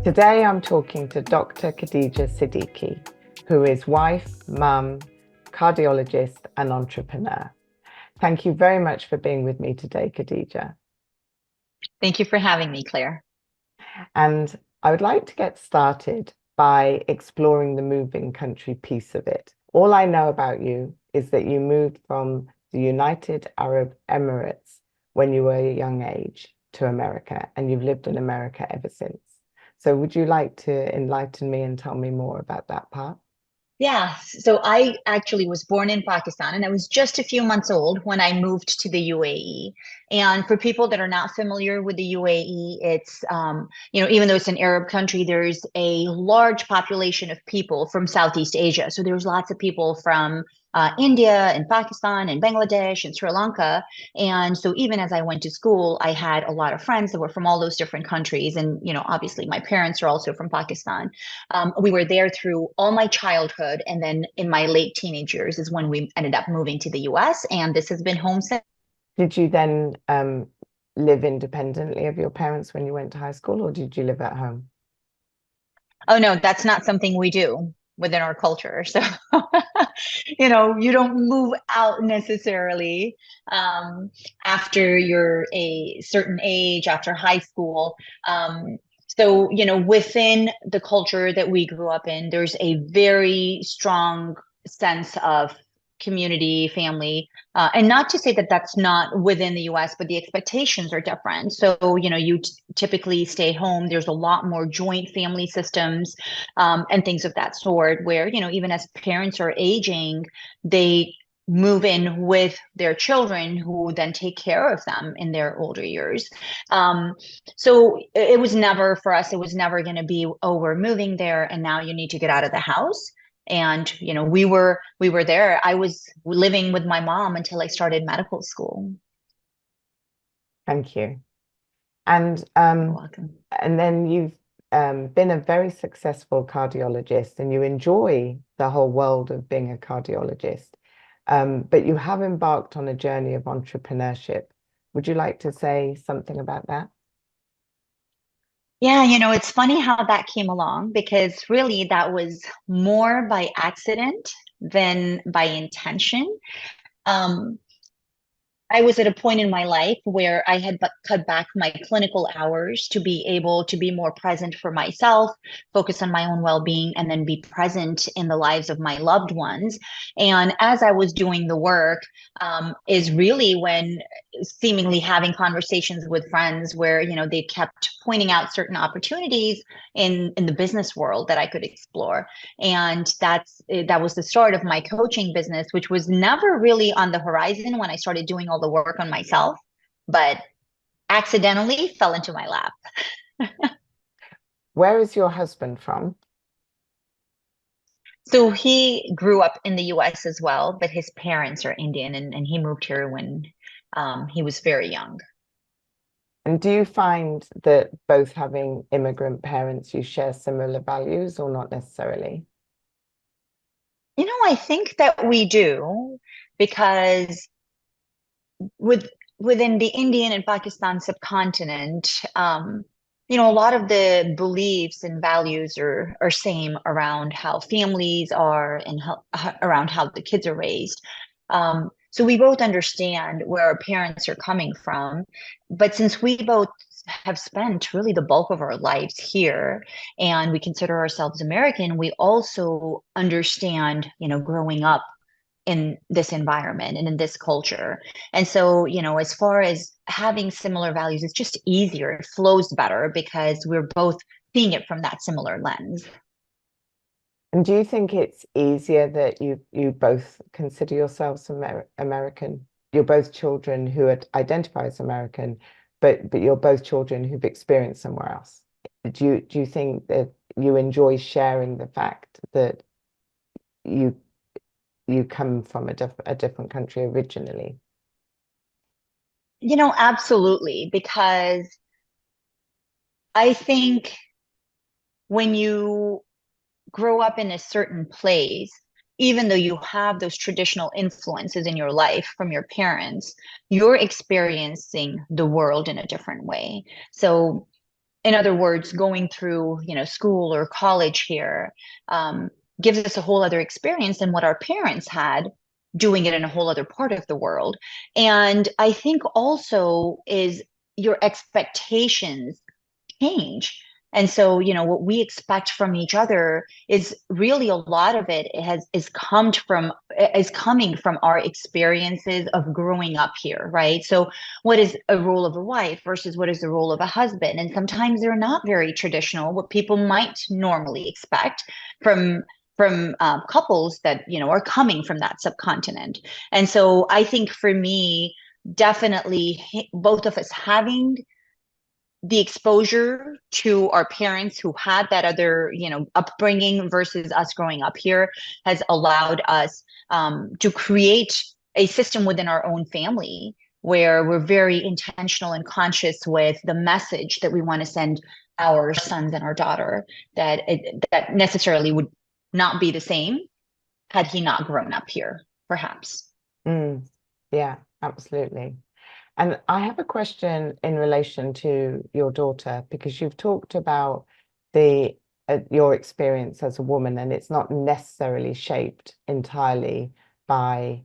Today I'm talking to Dr. Khadija Siddiqui, who is wife, mum, cardiologist, and entrepreneur. Thank you very much for being with me today, Khadija. Thank you for having me, Claire. And I would like to get started by exploring the moving country piece of it. All I know about you is that you moved from the United Arab Emirates when you were a young age to America, and you've lived in America ever since. So would you like to enlighten me and tell me more about that part? Yeah, so I actually was born in Pakistan and I was just a few months old when I moved to the UAE. And for people that are not familiar with the UAE, even though it's an Arab country, there's a large population of people from Southeast Asia. So there's lots of people from India and Pakistan and Bangladesh and Sri Lanka. And so even as I went to school, I had a lot of friends that were from all those different countries. And, obviously my parents are also from Pakistan. We were there through all my childhood. And then in my late teenage years is when we ended up moving to the US. And this has been home since. Did you then live independently of your parents when you went to high school, or did you live at home? Oh, no, that's not something we do within our culture. So, you don't move out necessarily um, after you're a certain age, after high school. Within the culture that we grew up in, there's a very strong sense of community, family, and not to say that that's not within the US, but the expectations are different. So, you typically stay home. There's a lot more joint family systems and things of that sort, where, even as parents are aging, they move in with their children who then take care of them in their older years. Um, so it was never for us, it was never going to be, oh, we're moving there and now you need to get out of the house. And we were there. I was living with my mom until I started medical school. Thank you. And You're welcome. and then you've been a very successful cardiologist, and you enjoy the whole world of being a cardiologist. But you have embarked on a journey of entrepreneurship. Would you like to say something about that? Yeah, it's funny how that came along because really that was more by accident than by intention. Um, I was at a point in my life where I had cut back my clinical hours to be able to be more present for myself, focus on my own well being, and then be present in the lives of my loved ones. And as I was doing the work, is really when seemingly having conversations with friends where, they kept pointing out certain opportunities in the business world that I could explore. And that was the start of my coaching business, which was never really on the horizon when I started doing all the work on myself, but accidentally fell into my lap. Where is your husband from? So he grew up in the US as well, but his parents are Indian and he moved here when he was very young. And do you find that both having immigrant parents, you share similar values or not necessarily? I think that we do because with within the Indian and Pakistan subcontinent, a lot of the beliefs and values are same around how families are and around how the kids are raised. So we both understand where our parents are coming from, but since we both have spent really the bulk of our lives here and we consider ourselves American, we also understand, growing up in this environment and in this culture. And so, as far as having similar values, it's just easier. It flows better because we're both seeing it from that similar lens. And do you think it's easier that you both consider yourselves American? You're both children who identify as American, but you're both children who've experienced somewhere else. Do you think that you enjoy sharing the fact that you you come from a different country originally? Absolutely, because I think when you grow up in a certain place, even though you have those traditional influences in your life from your parents, you're experiencing the world in a different way. So in other words, going through, school or college here, um, gives us a whole other experience than what our parents had doing it in a whole other part of the world. And I think also is your expectations change. And so, what we expect from each other is really a lot of it is coming from our experiences of growing up here, right? So what is a role of a wife versus what is the role of a husband? And sometimes they're not very traditional, what people might normally expect from couples that are coming from that subcontinent. And so I think for me, definitely both of us having the exposure to our parents who had that other, upbringing versus us growing up here has allowed us to create a system within our own family where we're very intentional and conscious with the message that we want to send our sons and our daughter, that necessarily would not be the same had he not grown up here, perhaps. Yeah, absolutely. And I have a question in relation to your daughter, because you've talked about the your experience as a woman, and it's not necessarily shaped entirely by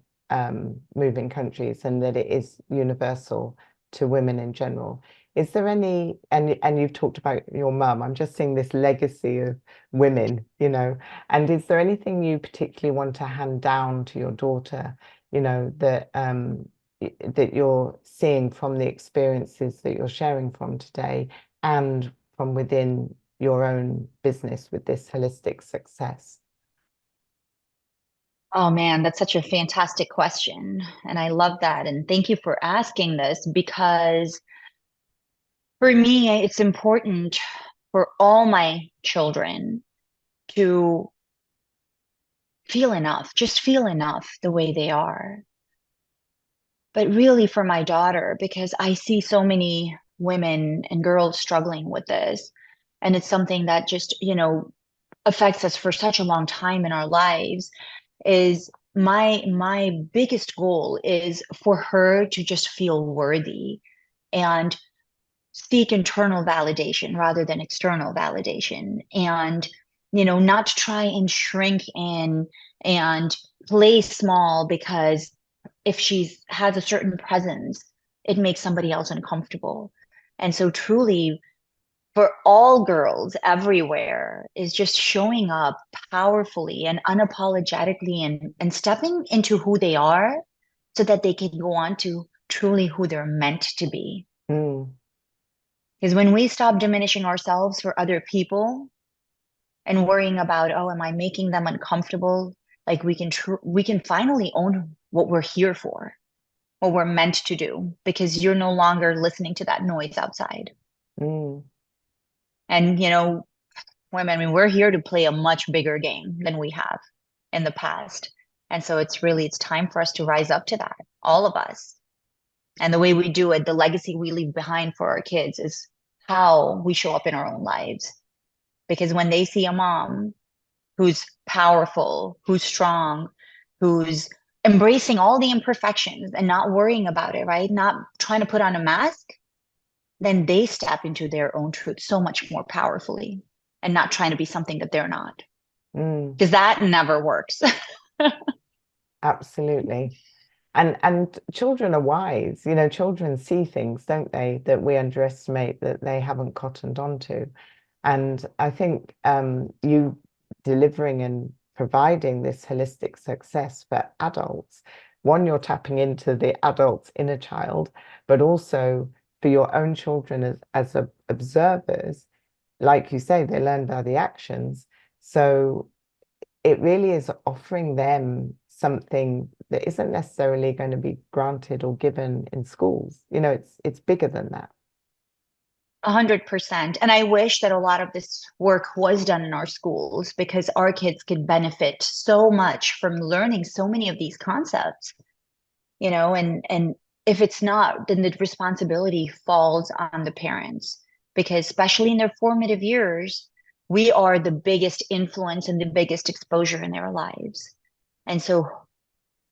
moving countries, and that it is universal to women in general. Is there any, and you've talked about your mum, I'm just seeing this legacy of women, and is there anything you particularly want to hand down to your daughter, that you're seeing from the experiences that you're sharing from today and from within your own business with this holistic success? Oh man, that's such a fantastic question. And I love that. And thank you for asking this because for me, it's important for all my children to feel enough, just feel enough the way they are. But really for my daughter, because I see so many women and girls struggling with this. And it's something that just, affects us for such a long time in our lives, is my biggest goal is for her to just feel worthy and seek internal validation rather than external validation, and not try and shrink in and play small, because if she has a certain presence it makes somebody else uncomfortable. And so truly for all girls everywhere is just showing up powerfully and unapologetically, and stepping into who they are so that they can go on to truly who they're meant to be. Mm, Because when we stop diminishing ourselves for other people and worrying about, oh, am I making them uncomfortable? Like we can finally own what we're here for, what we're meant to do, because you're no longer listening to that noise outside. mm, And women, I mean, we're here to play a much bigger game than we have in the past. And so it's time for us to rise up to that, all of us. And the way we do it, the legacy we leave behind for our kids is how we show up in our own lives. Because when they see a mom who's powerful, who's strong, who's embracing all the imperfections and not worrying about it, right? Not trying to put on a mask, then they step into their own truth so much more powerfully and not trying to be something that they're not. mm. Because that never works. Absolutely. And children are wise, children see things, don't they, that we underestimate, that they haven't cottoned onto. And I think you delivering and providing this holistic success for adults, one, you're tapping into the adult's inner child, but also for your own children as observers, like you say, they learn by the actions. So it really is offering them something that isn't necessarily going to be granted or given in schools. It's bigger than that. 100%. And I wish that a lot of this work was done in our schools, because our kids could benefit so much from learning so many of these concepts, and if it's not, then the responsibility falls on the parents, because especially in their formative years, we are the biggest influence and the biggest exposure in their lives. And so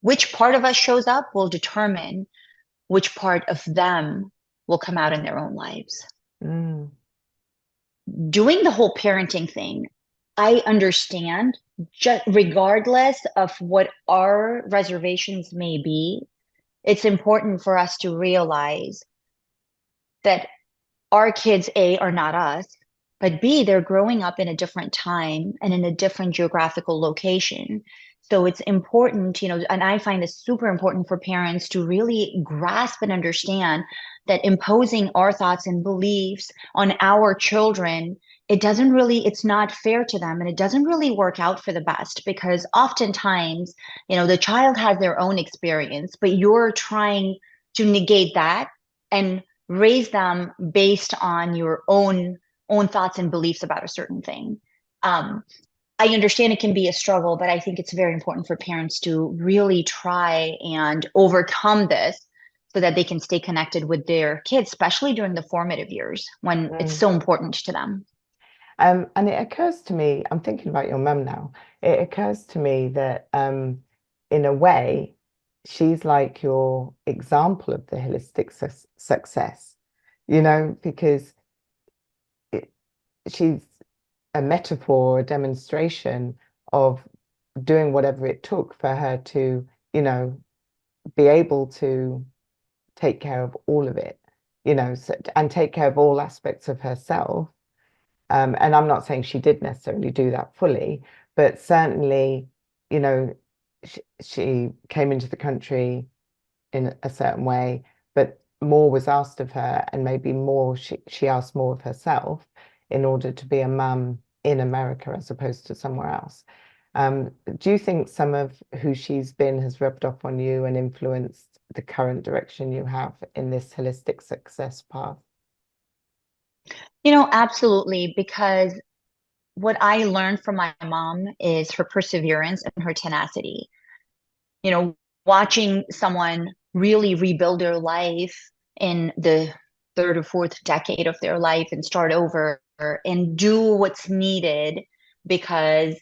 which part of us shows up will determine which part of them will come out in their own lives. Mm. doing the whole parenting thing, I understand, just regardless of what our reservations may be, it's important for us to realize that our kids, A, are not us, but B, they're growing up in a different time and in a different geographical location. So it's important, and I find this super important for parents to really grasp and understand that imposing our thoughts and beliefs on our children, it's not fair to them, and it doesn't really work out for the best, because oftentimes, the child has their own experience, but you're trying to negate that and raise them based on your own thoughts and beliefs about a certain thing. Um, I understand it can be a struggle, but I think it's very important for parents to really try and overcome this so that they can stay connected with their kids, especially during the formative years when it's Mm. so important to them. And it occurs to me, I'm thinking about your mum now. It occurs to me that in a way, she's like your example of the holistic success, because it, she's a metaphor, a demonstration of doing whatever it took for her to, be able to take care of all of it, and take care of all aspects of herself. And I'm not saying she did necessarily do that fully, but certainly, you know, she came into the country in a certain way, but more was asked of her, and maybe more she asked more of herself in order to be a mum in America as opposed to somewhere else. Do you think some of who she's been has rubbed off on you and influenced the current direction you have in this holistic success path? Absolutely, because what I learned from my mom is her perseverance and her tenacity. you know, Watching someone really rebuild their life in the third or fourth decade of their life and start over and do what's needed because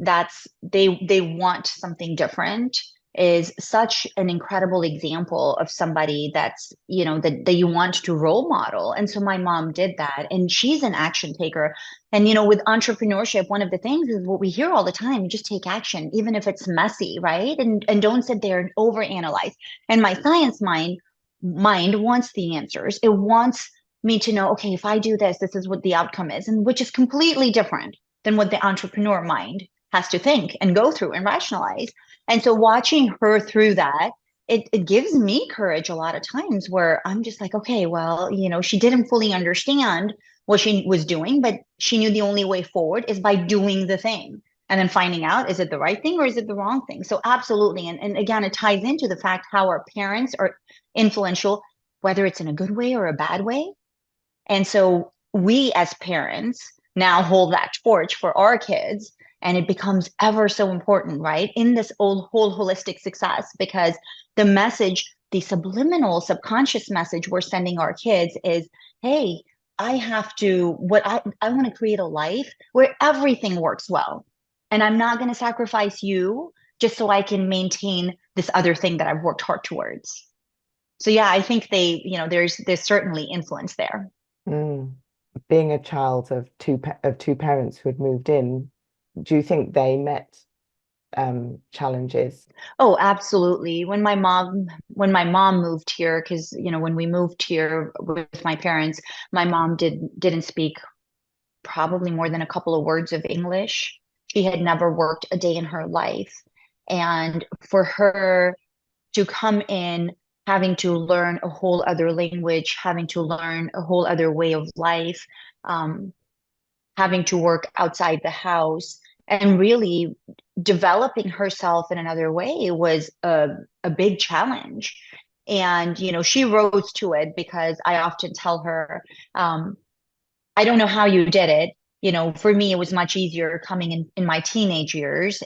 they want something different is such an incredible example of somebody that you want to role model. And so my mom did that, and she's an action taker. And with entrepreneurship, one of the things is what we hear all the time: just take action, even if it's messy, right? And don't sit there and overanalyze. And my science mind wants the answers. It wants me to know, okay, if I do this, this is what the outcome is, and which is completely different than what the entrepreneur mind has to think and go through and rationalize. And so watching her through that, it gives me courage a lot of times where I'm just like, okay, well, she didn't fully understand what she was doing, but she knew the only way forward is by doing the thing and then finding out, is it the right thing or is it the wrong thing? So absolutely. And again, it ties into the fact how our parents are influential, whether it's in a good way or a bad way. And so we as parents now hold that torch for our kids, and it becomes ever so important, right? In this whole holistic success, because the subliminal subconscious message we're sending our kids is, hey, I want to create a life where everything works well. And I'm not going to sacrifice you just so I can maintain this other thing that I've worked hard towards. So yeah, I think there's certainly influence there. Mm. Being a child of two parents who had moved in, do you think they met challenges? Oh, absolutely. When my mom moved here, because when we moved here with my parents, my mom didn't speak probably more than a couple of words of English. She had never worked a day in her life. And for her to come in having to learn a whole other language, having to learn a whole other way of life, um, having to work outside the house, and really developing herself in another way was a big challenge. And she rose to it, because I often tell her, I don't know how you did it. For me, it was much easier coming in my teenage years.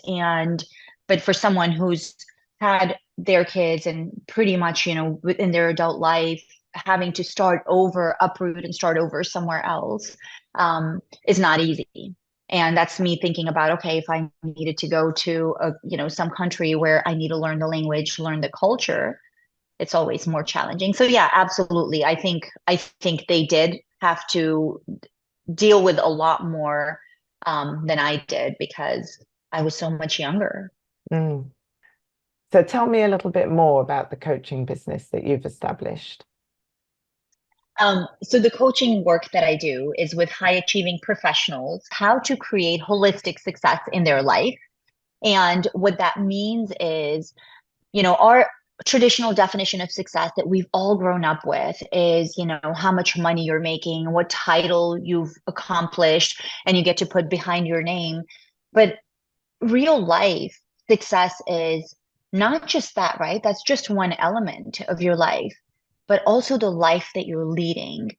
But for someone who's had their kids and pretty much, within their adult life, having to start over, uproot and start over somewhere else, is not easy. And that's me thinking about, okay, if I needed to go to some country where I need to learn the language, learn the culture, it's always more challenging. So yeah, absolutely. I think they did have to deal with a lot more than I did because I was so much younger. Mm. So tell me a little bit more about the coaching business that you've established. So the coaching work that I do is with high achieving professionals, how to create holistic success in their life. And what that means is, our traditional definition of success that we've all grown up with is, how much money you're making, what title you've accomplished, and you get to put behind your name. But real life success is not just that, right? That's just one element of your life, but also the life that you're leading.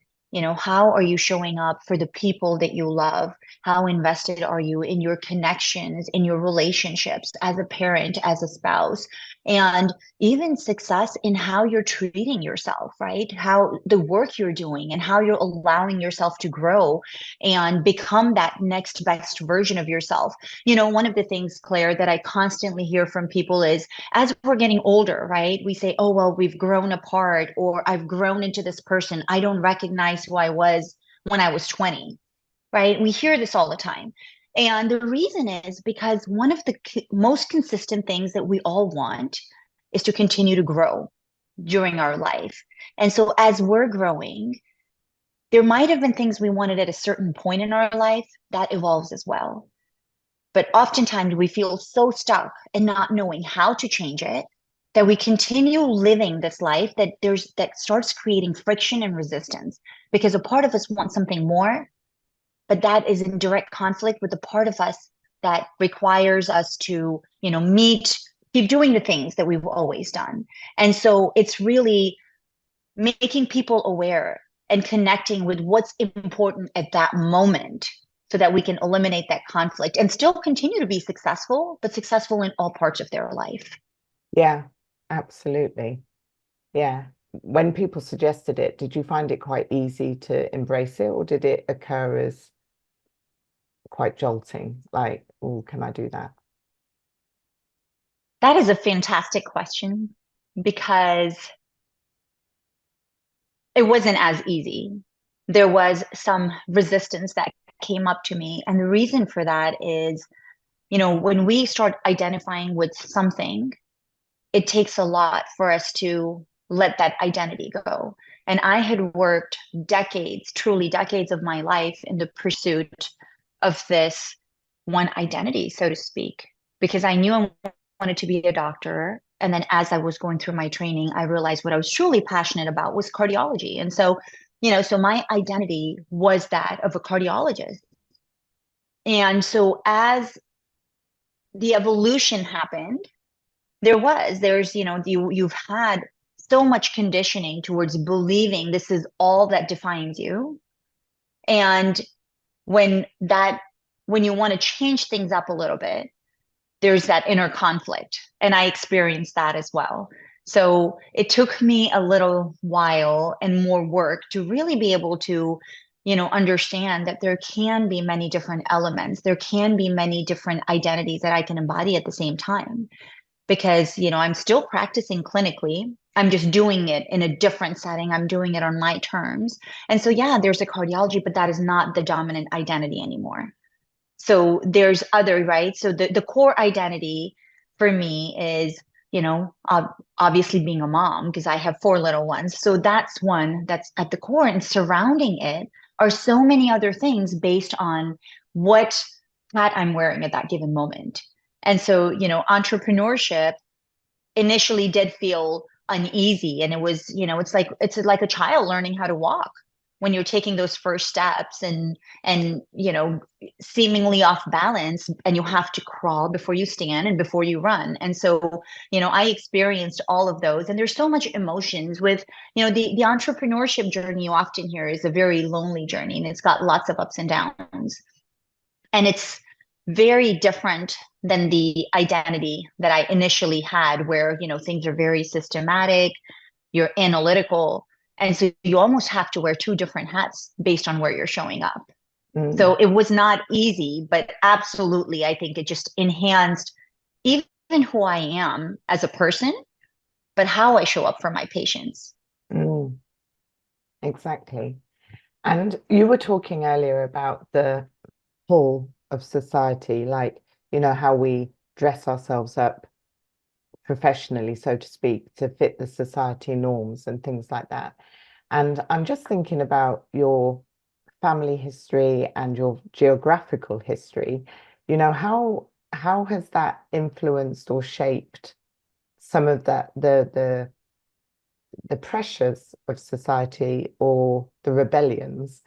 How are you showing up for the people that you love? How invested are you in your connections, in your relationships as a parent, as a spouse? And even success in how you're treating yourself, right? How the work you're doing and how you're allowing yourself to grow and become that next best version of yourself. One of the things, Claire, that I constantly hear from people is as we're getting older, right? We say, oh, well, we've grown apart, or I've grown into this person. I don't recognize who I was when I was 20, right? We hear this all the time. And the reason is because one of the most consistent things that we all want is to continue to grow during our life. And so as we're growing, there might have been things we wanted at a certain point in our life that evolves as well. But oftentimes we feel so stuck and not knowing how to change it that we continue living this life that starts creating friction and resistance because a part of us wants something more, but that is in direct conflict with the part of us that requires us to, keep doing the things that we've always done. And so it's really making people aware and connecting with what's important at that moment so that we can eliminate that conflict and still continue to be successful, but successful in all parts of their life. Yeah, absolutely. Yeah. When people suggested it, did you find it quite easy to embrace it, or did it occur as quite jolting? Like, oh, can I do that? That is a fantastic question because it wasn't as easy. There was some resistance that came up to me. And the reason for that is, when we start identifying with something, it takes a lot for us to let that identity go. And I had worked decades, truly decades of my life in the pursuit of this one identity, so to speak, because I knew I wanted to be a doctor. And then as I was going through my training, I realized what I was truly passionate about was cardiology. And so, so my identity was that of a cardiologist. And so as the evolution happened, you've had so much conditioning towards believing this is all that defines you. And when that when you want to change things up a little bit, there's that inner conflict. And I experienced that as well. So it took me a little while and more work to really be able to, understand that there can be many different elements. There can be many different identities that I can embody at the same time because I'm still practicing clinically. I'm just doing it in a different setting. I'm doing it on my terms. And so yeah, there's a cardiology, but that is not the dominant identity anymore. So there's other, right? So the core identity for me is, obviously being a mom because I have 4 little ones. So that's one that's at the core, and surrounding it are so many other things based on what hat I'm wearing at that given moment. And so, entrepreneurship initially did feel uneasy, and it was, it's like a child learning how to walk when you're taking those first steps and seemingly off balance, and you have to crawl before you stand and before you run. And so, I experienced all of those, and there's so much emotions with, the entrepreneurship journey you often hear is a very lonely journey, and it's got lots of ups and downs. And it's very different than the identity that I initially had, where, things are very systematic, you're analytical. And so you almost have to wear 2 different hats based on where you're showing up. So Mm, it was not easy, but absolutely, I think it just enhanced even who I am as a person, but how I show up for my patients. mm, exactly. And you were talking earlier about the pull of society, like, how we dress ourselves up professionally, so to speak, to fit the society norms and things like that. And I'm just thinking about your family history and your geographical history. How has that influenced or shaped some of that the pressures of society or the rebellions?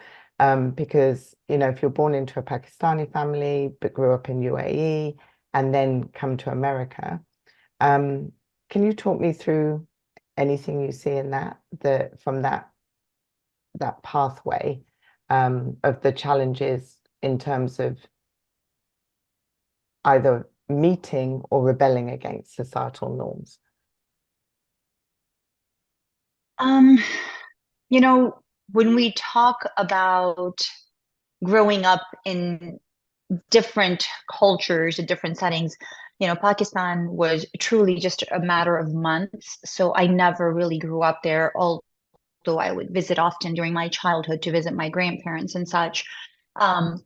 Because, if you're born into a Pakistani family but grew up in UAE and then come to America, um, can you talk me through anything you see in from that pathway, of the challenges in terms of either meeting or rebelling against societal norms? Um, you know, when we talk about growing up in different cultures and different settings, Pakistan was truly just a matter of months. So I never really grew up there, although I would visit often during my childhood to visit my grandparents and such. Um,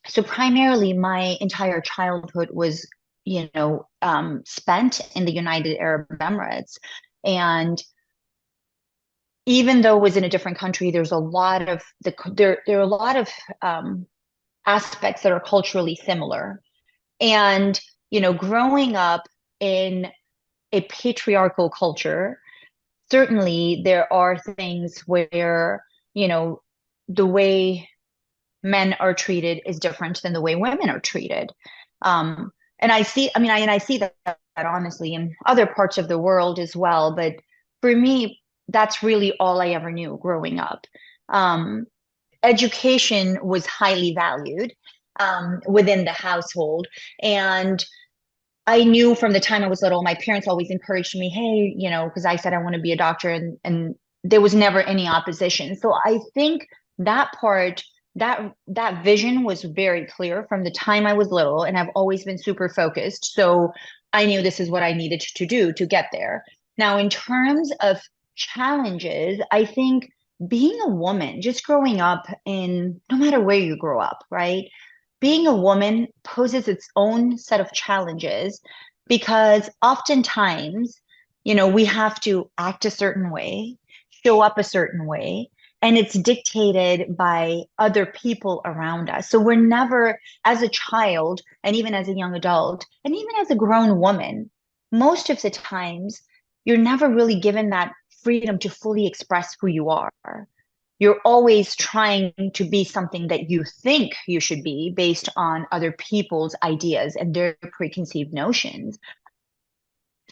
so primarily my entire childhood was, spent in the United Arab Emirates. And even though it was in a different country, there's a lot of there are a lot of um, aspects that are culturally similar. And, growing up in a patriarchal culture, certainly there are things where, the way men are treated is different than the way women are treated. And I see that honestly in other parts of the world as well. But for me, that's really all I ever knew growing up. Um, Education was highly valued within the household. And I knew from the time I was little, my parents always encouraged me, hey, because I said I want to be a doctor, and there was never any opposition. So I think that part, that vision was very clear from the time I was little, and I've always been super focused. So I knew this is what I needed to do to get there. Now, in terms of challenges, I think being a woman, just growing up in no matter where you grow up, right? Being a woman poses its own set of challenges because oftentimes, we have to act a certain way, show up a certain way, and it's dictated by other people around us. So we're never, as a child, and even as a young adult, and even as a grown woman, most of the times, you're never really given that freedom to fully express who you are. You're always trying to be something that you think you should be based on other people's ideas and their preconceived notions.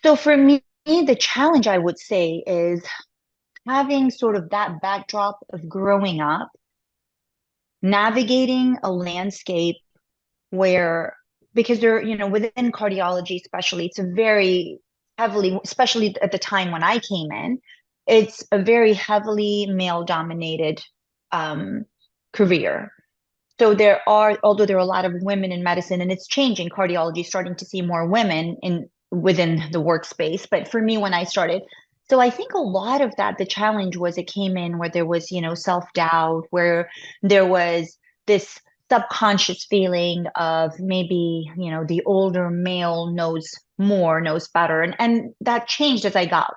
So for me, the challenge I would say is having sort of that backdrop of growing up, navigating a landscape where, because there, within cardiology, especially, it's a very heavily, especially at the time when I came in, it's a very heavily male dominated career. So although there are a lot of women in medicine, and it's changing, cardiology, starting to see more women within the workspace. But for me, when I started, so I think a lot of that, the challenge was it came in where there was, self-doubt, where there was this subconscious feeling of maybe, the older male knows more, knows better. And that changed as I got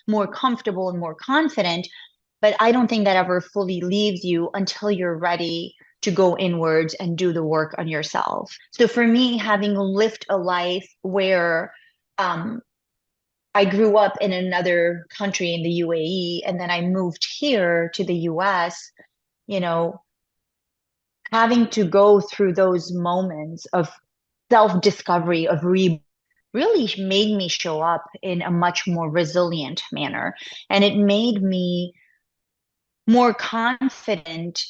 more comfortable and more confident. But I don't think that ever fully leaves you until you're ready to go inwards and do the work on yourself. So for me, having lived a life where um, I grew up in another country in the UAE, and then I moved here to the US, you know, having to go through those moments of self-discovery, of really made me show up in a much more resilient manner. And it made me more confident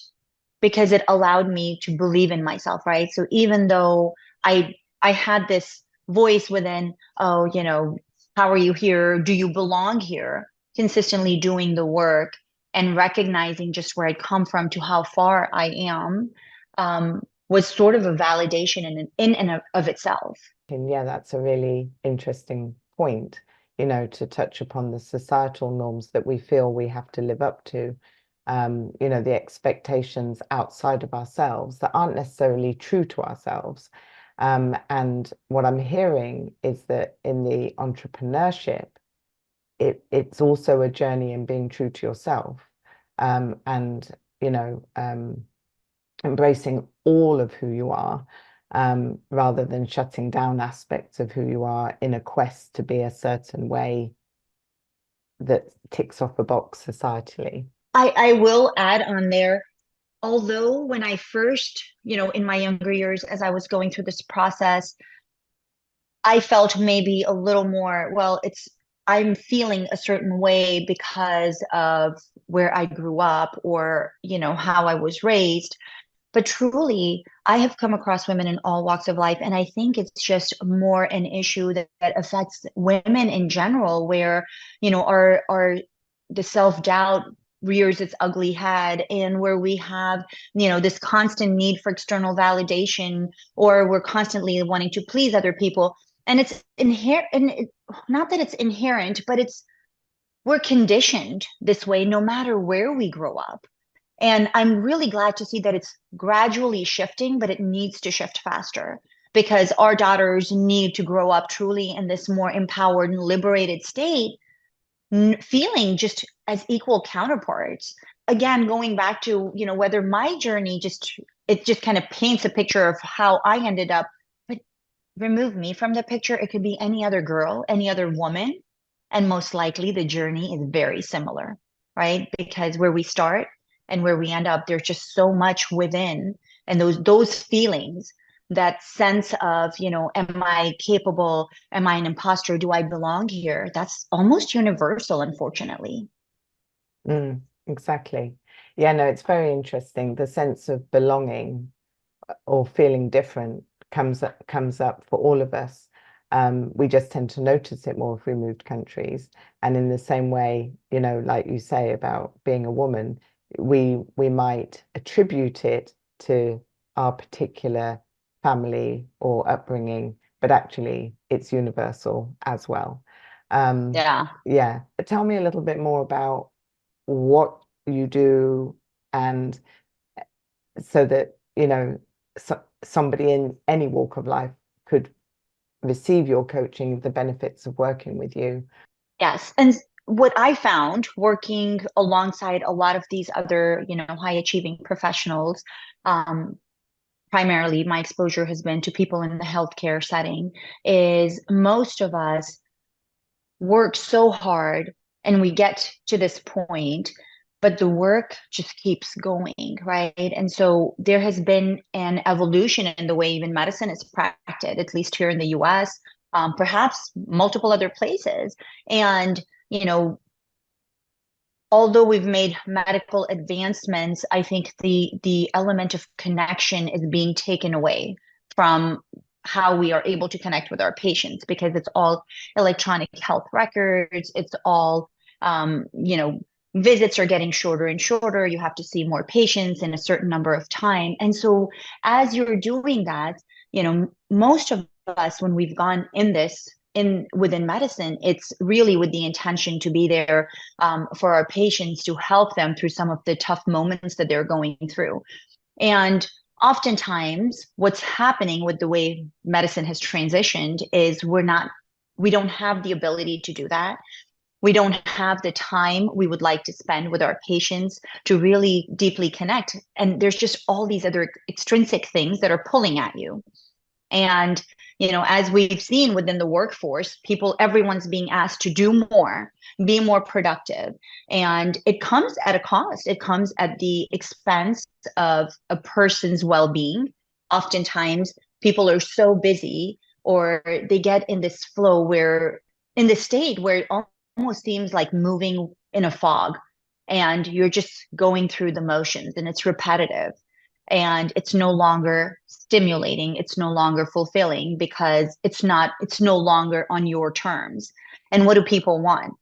because it allowed me to believe in myself, right? So even though I I had this voice within, oh, how are you here? Do you belong here? Consistently doing the work and recognizing just where I come from to how far I am, was sort of a validation in and of itself. And yeah, that's a really interesting point, to touch upon the societal norms that we feel we have to live up to. you know, the expectations outside of ourselves that aren't necessarily true to ourselves. And what I'm hearing is that in the entrepreneurship, it's also a journey in being true to yourself, and, you know, embracing all of who you are, rather than shutting down aspects of who you are in a quest to be a certain way that ticks off a box societally. I will add on there, although when I first, in my younger years, as I was going through this process, I felt maybe a little more, well, I'm feeling a certain way because of where I grew up, or, how I was raised. But truly, I have come across women in all walks of life, and I think it's just more an issue that affects women in general, where, our the self-doubt rears its ugly head, and where we have, this constant need for external validation, or we're constantly wanting to please other people. And it's inherent, and not that it's inherent, but we're conditioned this way no matter where we grow up. And I'm really glad to see that it's gradually shifting, but it needs to shift faster, because our daughters need to grow up truly in this more empowered and liberated state, feeling just as equal counterparts. Again, going back to, whether my journey it just kind of paints a picture of how I ended up, but remove me from the picture, it could be any other girl, any other woman, and most likely the journey is very similar, right? Because where we start and where we end up, there's just so much within, and those feelings, that sense of, am I capable? Am I an imposter? Do I belong here? That's almost universal, unfortunately. Exactly. Yeah, no, it's very interesting. The sense of belonging or feeling different comes up for all of us. We just tend to notice it more if we moved countries. And in the same way, you know, like you say about being a woman, we might attribute it to our particular family or upbringing, but actually it's universal as well. Um, Yeah. yeah. Tell me a little bit more about what you do, and so that, you know, somebody in any walk of life could receive your coaching, the benefits of working with you. Yes. And what I found working alongside a lot of these other, high achieving professionals, primarily my exposure has been to people in the healthcare setting, is most of us work so hard and we get to this point, but the work just keeps going, right? And so there has been an evolution in the way even medicine is practiced, at least here in the US, perhaps multiple other places. And, although we've made medical advancements, I think the element of connection is being taken away from how we are able to connect with our patients, because it's all electronic health records. It's all, visits are getting shorter and shorter. You have to see more patients in a certain number of time. And so as you're doing that, most of us, when we've gone within medicine, it's really with the intention to be there, for our patients, to help them through some of the tough moments that they're going through. And oftentimes what's happening with the way medicine has transitioned is we don't have the ability to do that. We don't have the time we would like to spend with our patients to really deeply connect. And there's just all these other extrinsic things that are pulling at you. And, as we've seen within the workforce, everyone's being asked to do more, be more productive. And it comes at a cost. It comes at the expense of a person's well-being. Oftentimes, people are so busy, or they get in this flow in this state where it almost seems like moving in a fog, and you're just going through the motions, and it's repetitive. And it's no longer stimulating, it's no longer fulfilling, because it's no longer on your terms. And what do people want,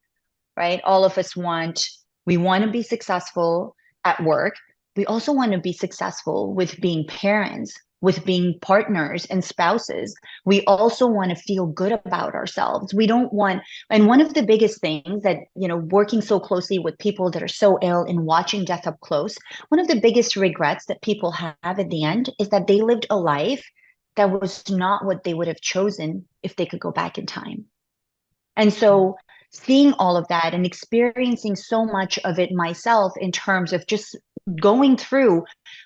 right? All of us we want to be successful at work. We also want to be successful with being parents, with being partners and spouses. We also want to feel good about ourselves. We don't want, and one of the biggest things that, working so closely with people that are so ill and watching death up close, one of the biggest regrets that people have at the end is that they lived a life that was not what they would have chosen if they could go back in time. And so seeing all of that and experiencing so much of it myself in terms of just going through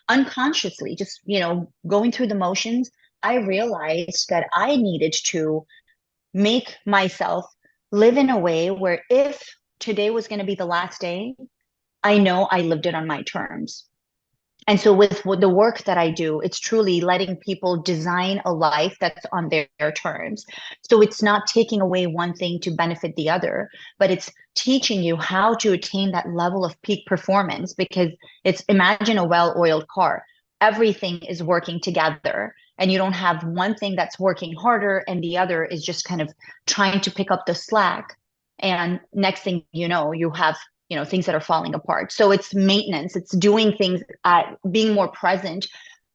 unconsciously, just, going through the motions, I realized that I needed to make myself live in a way where if today was going to be the last day, I know I lived it on my terms. And so with the work that I do, it's truly letting people design a life that's on their terms. So it's not taking away one thing to benefit the other, but it's teaching you how to attain that level of peak performance, because it's, imagine a well-oiled car. Everything is working together, and you don't have one thing that's working harder and the other is just kind of trying to pick up the slack. And next thing you know, you have things that are falling apart. So it's maintenance, it's doing things, being more present.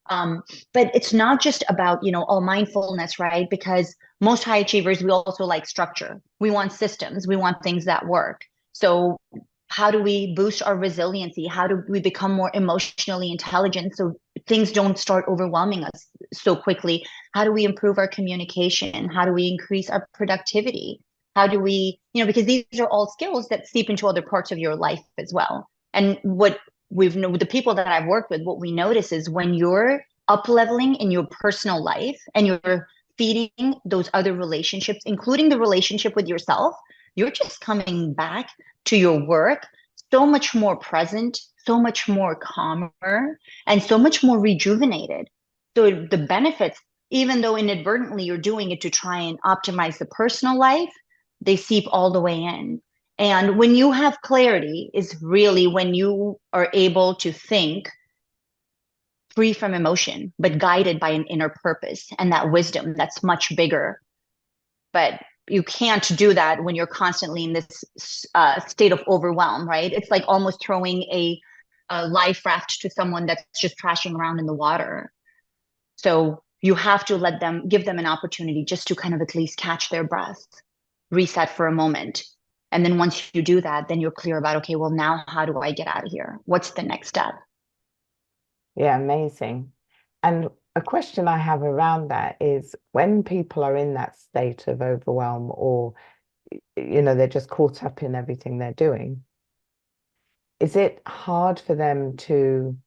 But it's not just about, all mindfulness, right? Because most high achievers, we also like structure. We want systems, we want things that work. So how do we boost our resiliency? How do we become more emotionally intelligent so things don't start overwhelming us so quickly? How do we improve our communication? How do we increase our productivity? How do we, because these are all skills that seep into other parts of your life as well. And what the people that I've worked with, what we notice is when you're up leveling in your personal life and you're feeding those other relationships, including the relationship with yourself, you're just coming back to your work so much more present, so much more calmer, and so much more rejuvenated. So the benefits, even though inadvertently you're doing it to try and optimize the personal life, they seep all the way in. And when you have clarity is really when you are able to think free from emotion, but guided by an inner purpose and that wisdom that's much bigger. But you can't do that when you're constantly in this state of overwhelm, right? It's like almost throwing a life raft to someone that's just crashing around in the water. So you have to give them an opportunity just to kind of at least catch their breath, reset for a moment. And then once you do that, then you're clear about, okay, well, now how do I get out of here? What's the next step? Yeah, amazing. And a question I have around that is when people are in that state of overwhelm or, they're just caught up in everything they're doing, is it hard for them to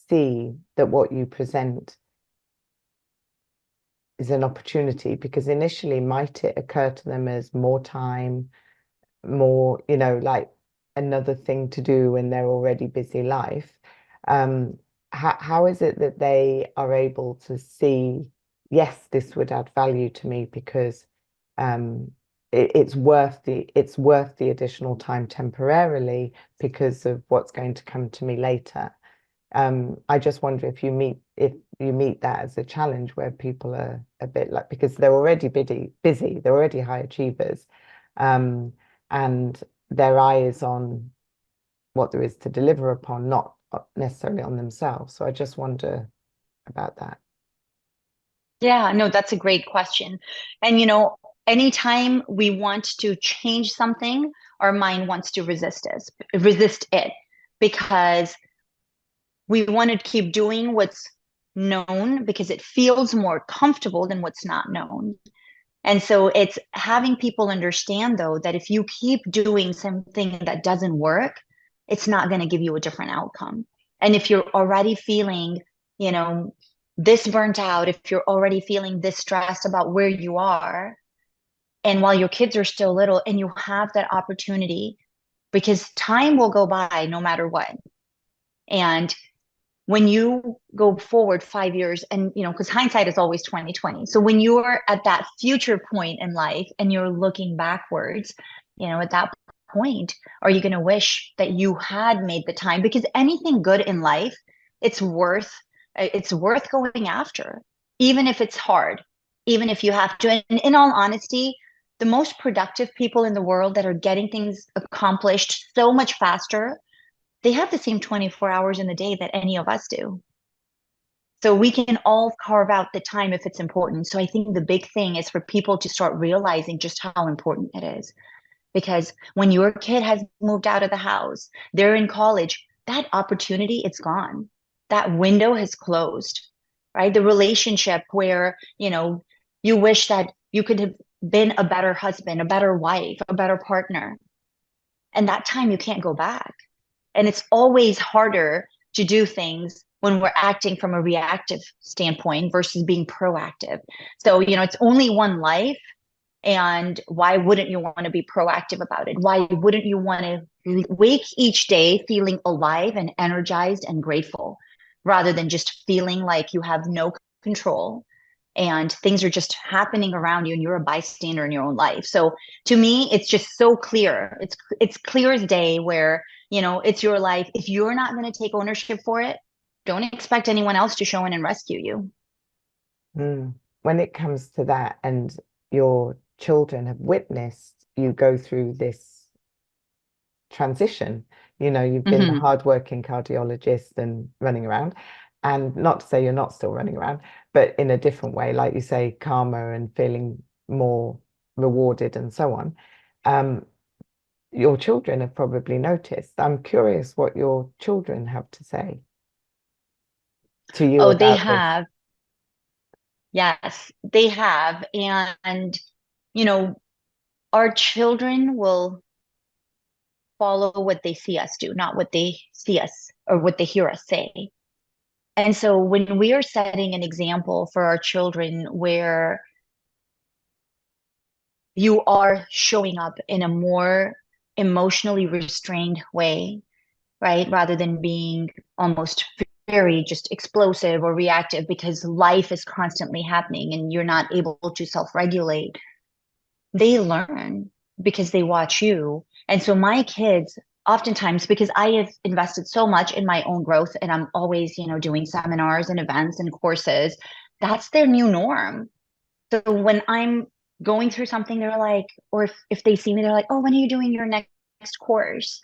see that what you present is an opportunity? Because initially, might it occur to them as more time, more, like another thing to do in their already busy life? How is it that they are able to see, yes, this would add value to me because it's worth the additional time temporarily because of what's going to come to me later. I just wonder if you meet that as a challenge where people are a bit like, because they're already busy, they're already high achievers, and their eye is on what there is to deliver upon, not necessarily on themselves. So I just wonder about that. Yeah, no, that's a great question. And, anytime we want to change something, our mind wants to resist it, because we want to keep doing what's known because it feels more comfortable than what's not known. And so it's having people understand, though, that if you keep doing something that doesn't work, it's not going to give you a different outcome. And if you're already feeling, this burnt out, if you're already feeling this stressed about where you are, and while your kids are still little and you have that opportunity, because time will go by no matter what. And when you go forward 5 years and, because hindsight is always 2020. So when you're at that future point in life and you're looking backwards, at that point, are you going to wish that you had made the time? Because anything good in life, it's worth going after, even if it's hard, even if you have to. And in all honesty, the most productive people in the world that are getting things accomplished so much faster, they have the same 24 hours in the day that any of us do. So we can all carve out the time if it's important. So I think the big thing is for people to start realizing just how important it is. Because when your kid has moved out of the house, they're in college, that opportunity, it's gone. That window has closed, right? The relationship where, you wish that you could have been a better husband, a better wife, a better partner. And that time you can't go back. And it's always harder to do things when we're acting from a reactive standpoint versus being proactive. So, it's only one life. And why wouldn't you want to be proactive about it? Why wouldn't you want to wake each day feeling alive and energized and grateful rather than just feeling like you have no control and things are just happening around you and you're a bystander in your own life? So to me, it's just so clear. It's clear as day where, it's your life. If you're not going to take ownership for it, don't expect anyone else to show in and rescue you. When it comes to that, and your children have witnessed you go through this transition, you've been the Mm-hmm. hardworking cardiologist and running around, and not to say you're not still running around, but in a different way, like you say, calmer and feeling more rewarded and so on. Your children have probably noticed. I'm curious what your children have to say to you Oh, they about this. have. Yes, they have. And, you know, our children will follow what they see us do, not what they see us or what they hear us say. And so when we are setting an example for our children where you are showing up in a more emotionally restrained way, right? Rather than being almost very just explosive or reactive because life is constantly happening and you're not able to self-regulate. They learn because they watch you. And so my kids, oftentimes, because I have invested so much in my own growth and I'm always, doing seminars and events and courses, that's their new norm. So when I'm going through something, they're like, or if they see me, they're like, oh, when are you doing your next course?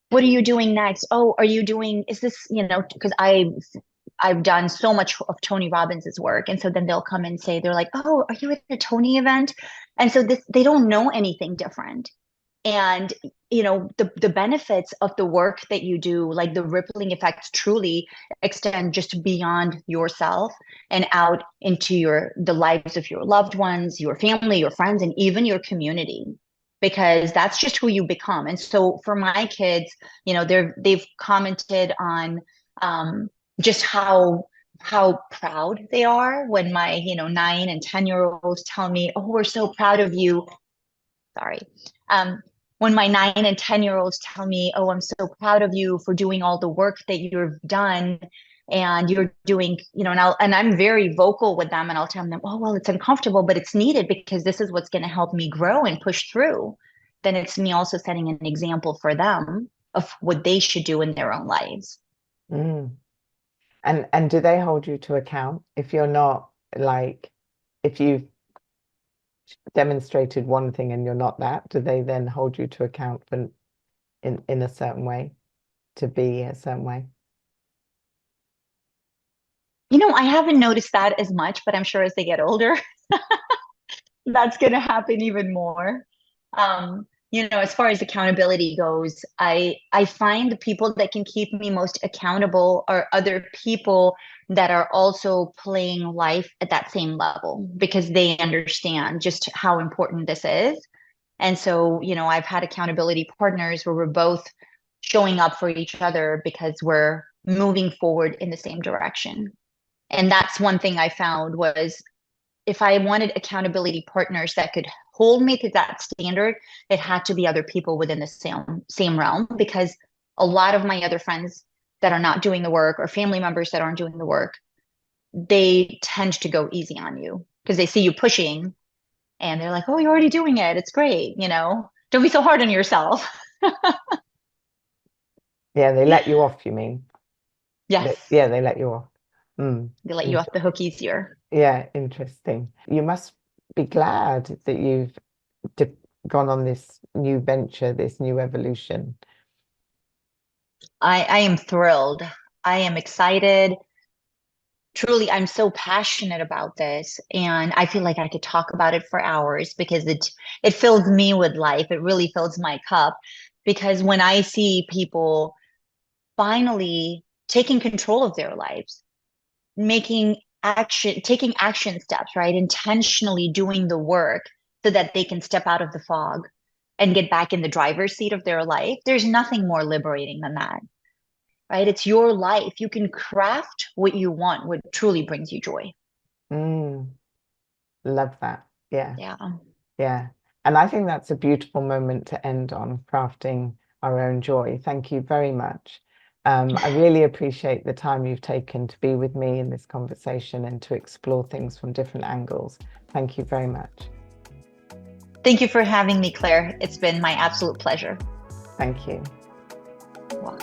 What are you doing next? Oh, are you doing, is this, because I've done so much of Tony Robbins's work. And so then they'll come and say, they're like, oh, are you at a Tony event? And so they don't know anything different. And the benefits of the work that you do, like the rippling effects, truly extend just beyond yourself and out into the lives of your loved ones, your family, your friends, and even your community, because that's just who you become. And so for my kids, they've commented on just how proud they are when my 9 and 10-year-olds tell me, oh, we're so proud of you. Sorry. When my 9 and 10-year-olds tell me, oh, I'm so proud of you for doing all the work that you've done and you're doing, and I'm very vocal with them and I'll tell them, oh, well, it's uncomfortable, but it's needed because this is what's going to help me grow and push through. Then it's me also setting an example for them of what they should do in their own lives. Mm. And do they hold you to account if you're not, like, if you've demonstrated one thing and you're not that, do they then hold you to account for in a certain way, to be a certain way? I haven't noticed that as much, but I'm sure as they get older, that's going to happen even more. As far as accountability goes, I find the people that can keep me most accountable are other people that are also playing life at that same level because they understand just how important this is. And so, I've had accountability partners where we're both showing up for each other because we're moving forward in the same direction. And that's one thing I found was if I wanted accountability partners that could hold me to that standard, it had to be other people within the same realm, because a lot of my other friends that are not doing the work or family members that aren't doing the work, they tend to go easy on you because they see you pushing and they're like, oh, you're already doing it. It's great. Don't be so hard on yourself. Yeah, they let you off, you mean? Yes. Yeah, they let you off. Mm. They let you off the hook easier. Yeah, interesting. You must be glad that you've gone on this new venture, this new evolution. I am thrilled. I am excited. truly, I'm so passionate about this, and I feel like I could talk about it for hours because it fills me with life. It really fills my cup because when I see people finally taking control of their lives, taking action steps, right? Intentionally doing the work so that they can step out of the fog and get back in the driver's seat of their life. There's nothing more liberating than that, right? It's your life. You can craft what you want, what truly brings you joy. Mm, love that. Yeah. Yeah. Yeah. And I think that's a beautiful moment to end on, crafting our own joy. Thank you very much. I really appreciate the time you've taken to be with me in this conversation and to explore things from different angles. Thank you very much. Thank you for having me, Claire. It's been my absolute pleasure. Thank you. Wow.